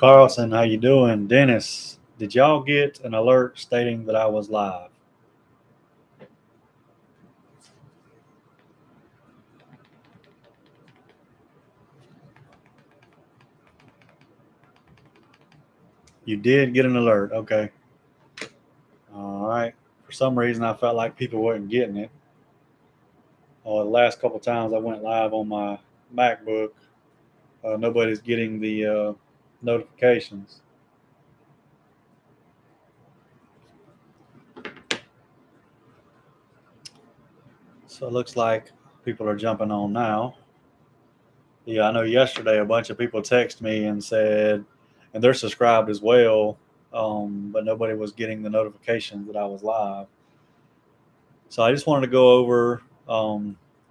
Carlson, how you doing? Dennis, did y'all get an alert stating that I was live? You did get an alert. Okay. All right. For some reason, I felt like people weren't getting it. The last couple times I went live on my MacBook, nobody's getting the notifications. So it looks like people are jumping on now. Yeah, I know yesterday a bunch of people texted me and said, and they're subscribed as well, but nobody was getting the notifications that I was live. So I just wanted to go over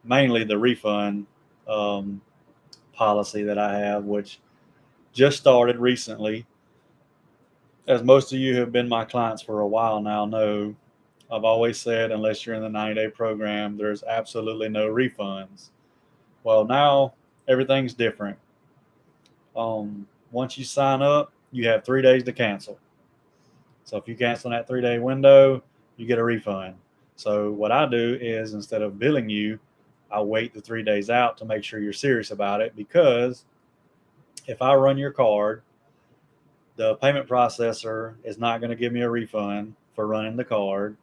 mainly the refund um, policy that I have, which just started recently. As most of you who have been my clients for a while now know, I've always said, unless you're in the 90-day program, there's absolutely no refunds. Well, now everything's different. Once you sign up, you have 3 days to cancel. So if you cancel in that 3 day window, you get a refund. So what I do is instead of billing you, I wait the 3 days out to make sure you're serious about it, because if I run your card, the payment processor is not going to give me a refund for running the card.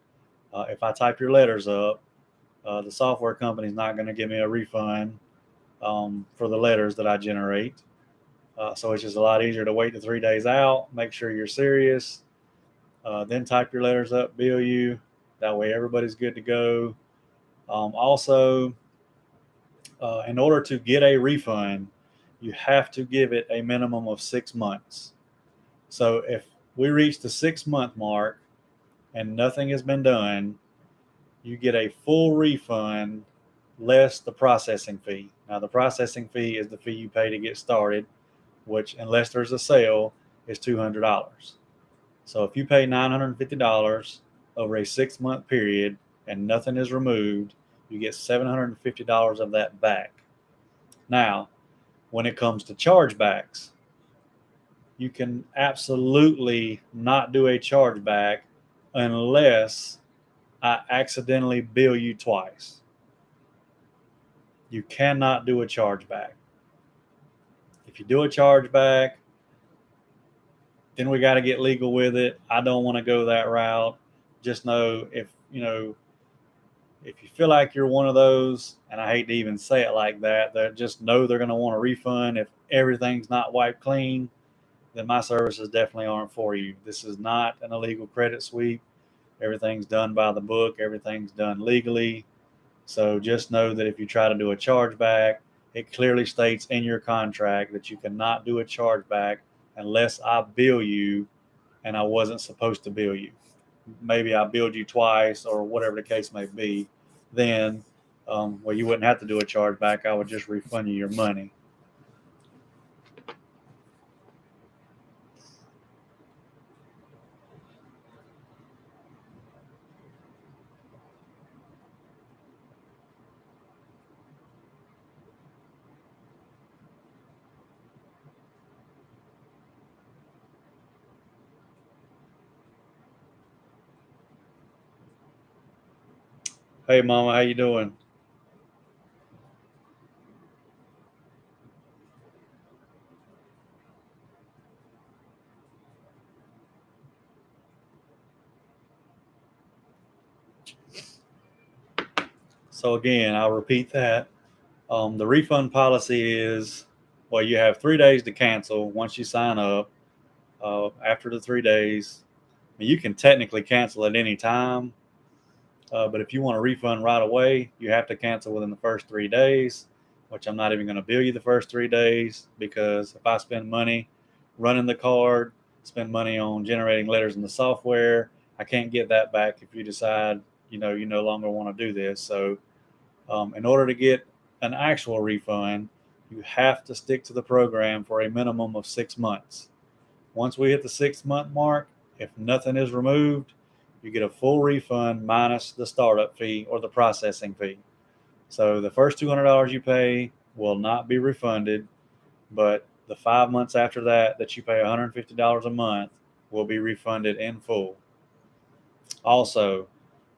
If I type your letters up, the software company is not going to give me a refund for the letters that I generate. So it's just a lot easier to wait the 3 days out, make sure you're serious, then type your letters up, bill you. That way everybody's good to go. Also, in order to get a refund, you have to give it a minimum of 6 months. So if we reach the 6 month mark and nothing has been done, you get a full refund less the processing fee. Now, the processing fee is the fee you pay to get started, which, unless there's a sale, is $200. So if you pay $950 over a 6 month period and nothing is removed, you get $750 of that back. Now, when it comes to chargebacks, you can absolutely not do a chargeback unless I accidentally bill you twice. You cannot do a chargeback. If you do a chargeback, then we got to get legal with it. I don't want to go that route. Just know if you feel like you're one of those, and I hate to even say it like that, that just know they're going to want a refund if everything's not wiped clean, then my services definitely aren't for you. This is not an illegal credit sweep. Everything's done by the book. Everything's done legally. So just know that if you try to do a chargeback, it clearly states in your contract that you cannot do a chargeback unless I bill you and I wasn't supposed to bill you. Maybe I billed you twice or whatever the case may be. Then, well, you wouldn't have to do a chargeback. I would just refund you your money. Hey, Mama, how you doing? So again, I'll repeat that. The refund policy is, well, you have 3 days to cancel once you sign up. After the 3 days, you can technically cancel at any time, but if you want a refund right away, you have to cancel within the first 3 days, which I'm not even going to bill you the first 3 days, because if I spend money running the card, spend money on generating letters in the software, I can't get that back if you decide, you no longer want to do this. So in order to get an actual refund, you have to stick to the program for a minimum of 6 months. Once we hit the 6 month mark, if nothing is removed, you get a full refund minus the startup fee or the processing fee. So the first $200 you pay will not be refunded, but The 5 months after that, that you pay $150 a month, will be refunded in full. Also,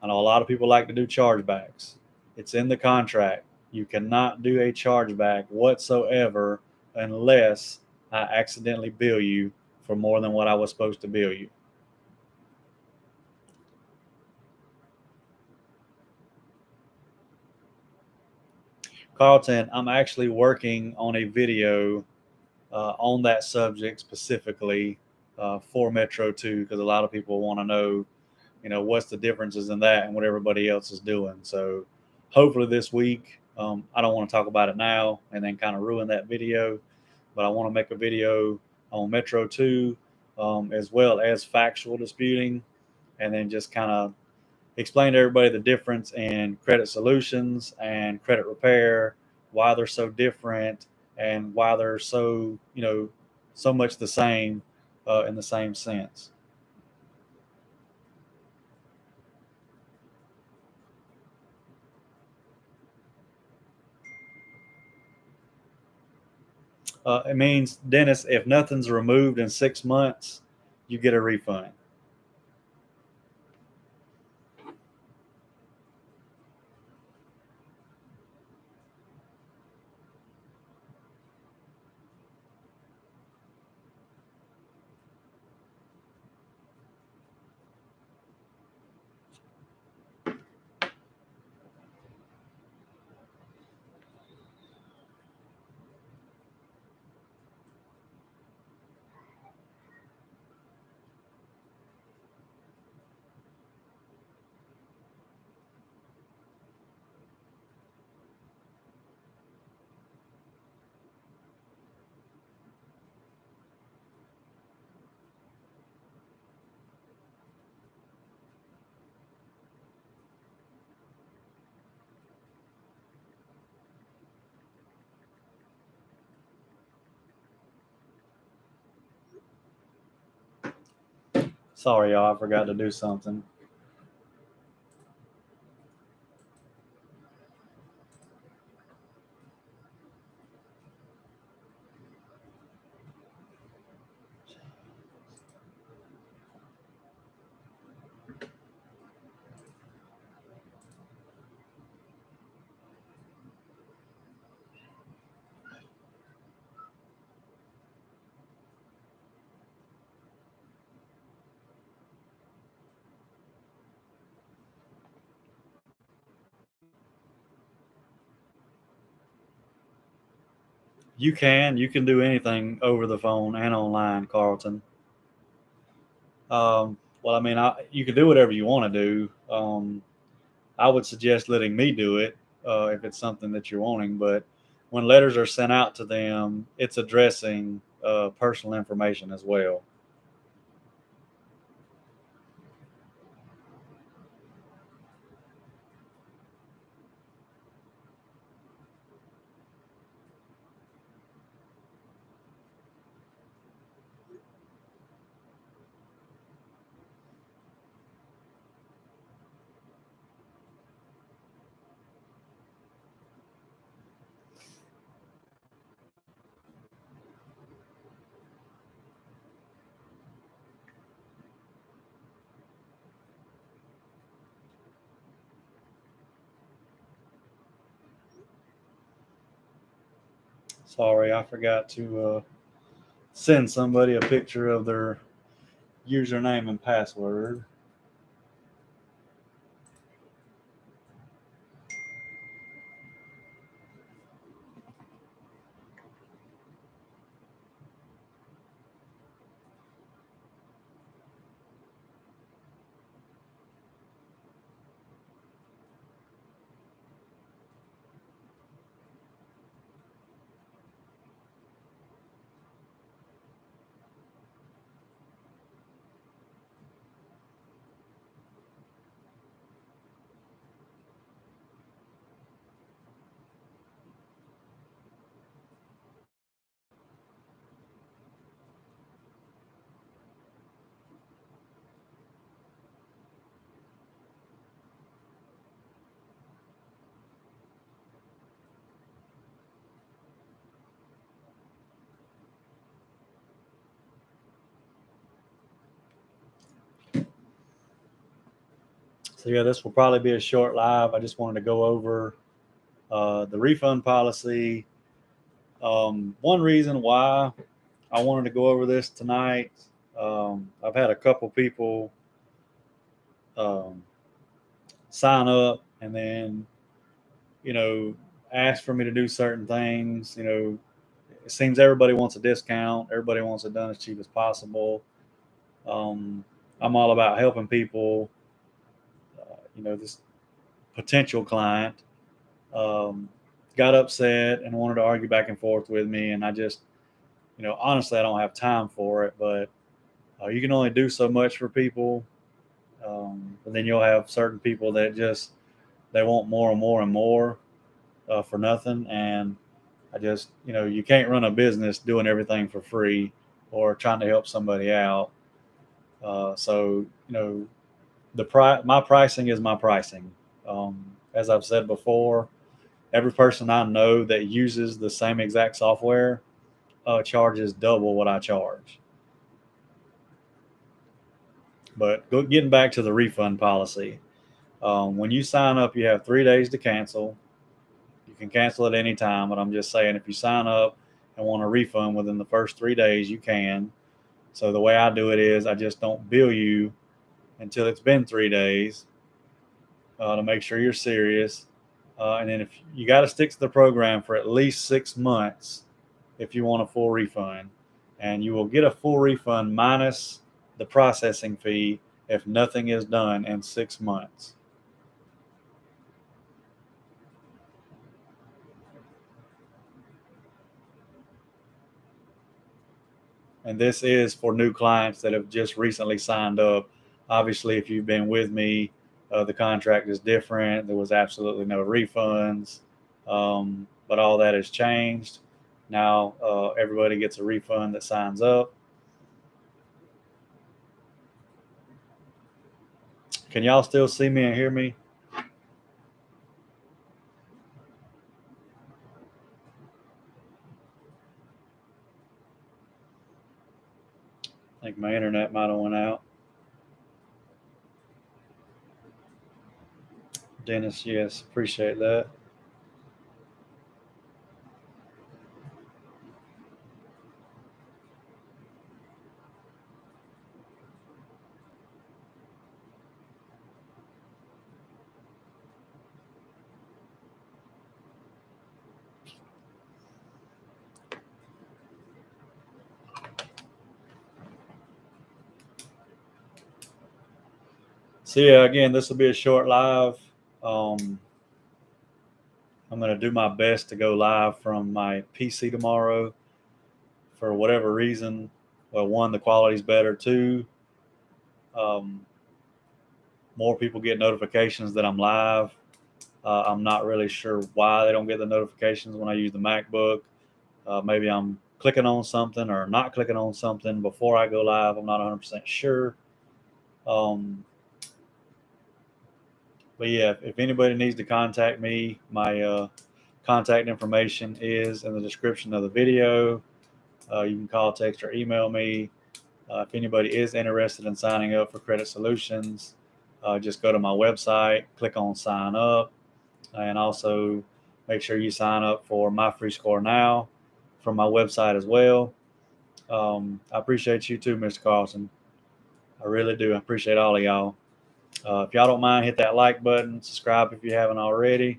I know a lot of people like to do chargebacks. It's in the contract. You cannot do a chargeback whatsoever unless I accidentally bill you for more than what I was supposed to bill you. Carlton, I'm actually working on a video on that subject specifically for Metro 2 because a lot of people want to know, what's the differences in that and what everybody else is doing. So hopefully this week, I don't want to talk about it now and then kind of ruin that video, but I want to make a video on Metro 2 as well as factual disputing, and then just kind of explain to everybody the difference in credit solutions and credit repair, why they're so different, and why they're so, so much the same in the same sense. It means, Dennis, if nothing's removed in 6 months, you get a refund. Sorry, y'all, I forgot to do something. You can do anything over the phone and online, Carlton. Well, I mean, you can do whatever you want to do. I would suggest letting me do it if it's something that you're wanting. But when letters are sent out to them, it's addressing personal information as well. Sorry, I forgot to send somebody a picture of their username and password. So yeah, this will probably be a short live. I just wanted to go over the refund policy. One reason why I wanted to go over this tonight, I've had a couple people um, sign up and then, you know, ask for me to do certain things. You know, it seems everybody wants a discount. Everybody wants it done as cheap as possible. Um, I'm all about helping people. This potential client um, got upset and wanted to argue back and forth with me, and I just, honestly, I don't have time for it. But you can only do so much for people, and then you'll have certain people that just they want more and more and more for nothing. And I just, you can't run a business doing everything for free or trying to help somebody out. So my pricing is my pricing. As I've said before, every person I know that uses the same exact software charges double what I charge. But getting back to the refund policy, when you sign up, you have 3 days to cancel. You can cancel at any time, but I'm just saying if you sign up and want a refund within the first 3 days, you can. So the way I do it is I just don't bill you until it's been 3 days to make sure you're serious. And then if you got to stick to the program for at least 6 months if you want a full refund, and you will get a full refund minus the processing fee if nothing is done in 6 months. And this is for new clients that have just recently signed up. Obviously, if you've been with me, the contract is different. There was absolutely no refunds, but all that has changed. Now everybody gets a refund that signs up. Can y'all still see me and hear me? I think my internet might have went out. Dennis, yes, appreciate that. So yeah, again, this will be a short live. Um, I'm going to do my best to go live from my PC tomorrow. For whatever reason, well, one, the quality's better. Two, um, more people get notifications that I'm live. I'm not really sure why they don't get the notifications when I use the MacBook. Maybe I'm clicking on something or not clicking on something before I go live. I'm not 100% sure. Um, but yeah, if anybody needs to contact me, my contact information is in the description of the video. You can call, text, or email me. If anybody is interested in signing up for Credit Solutions, just go to my website, click on sign up, and also make sure you sign up for My Free Score Now from my website as well. I appreciate you too, Mr. Carlson. I really do. I appreciate all of y'all. If y'all don't mind, hit that like button, subscribe if you haven't already.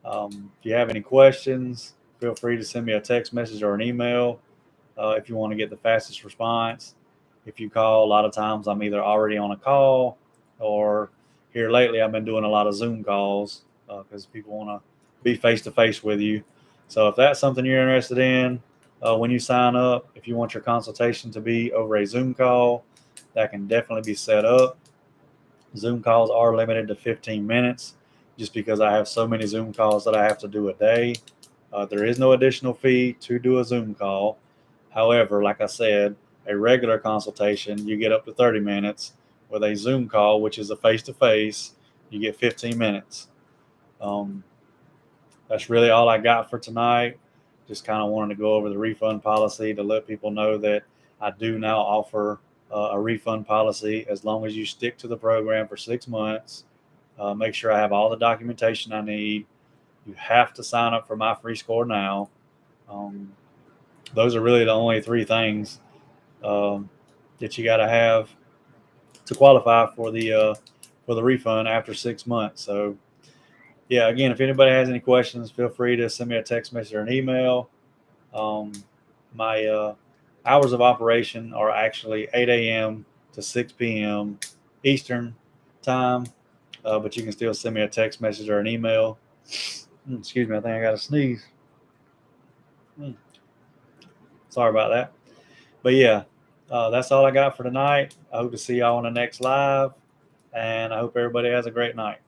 If you have any questions, feel free to send me a text message or an email if you want to get the fastest response. If you call, a lot of times I'm either already on a call or here lately I've been doing a lot of Zoom calls because people want to be face to face with you. So if that's something you're interested in, when you sign up, if you want your consultation to be over a Zoom call, that can definitely be set up. Zoom calls are limited to 15 minutes just because I have so many Zoom calls that I have to do a day. There is no additional fee to do a Zoom call. However, like I said, a regular consultation, you get up to 30 minutes. With a Zoom call, which is a face-to-face, you get 15 minutes. That's really all I got for tonight. Just kind of wanted to go over the refund policy to let people know that I do now offer a refund policy as long as you stick to the program for 6 months. make sure I have all the documentation I need. You have to sign up for my free score now. Um, those are really the only three things that you got to have to qualify for the refund after 6 months. So yeah, again, if anybody has any questions, feel free to send me a text message or an email. My hours of operation are actually 8 a.m. to 6 p.m. Eastern time, but you can still send me a text message or an email. Excuse me, I think I got to sneeze. Sorry about that. But yeah, that's all I got for tonight. I hope to see y'all on the next live, and I hope everybody has a great night.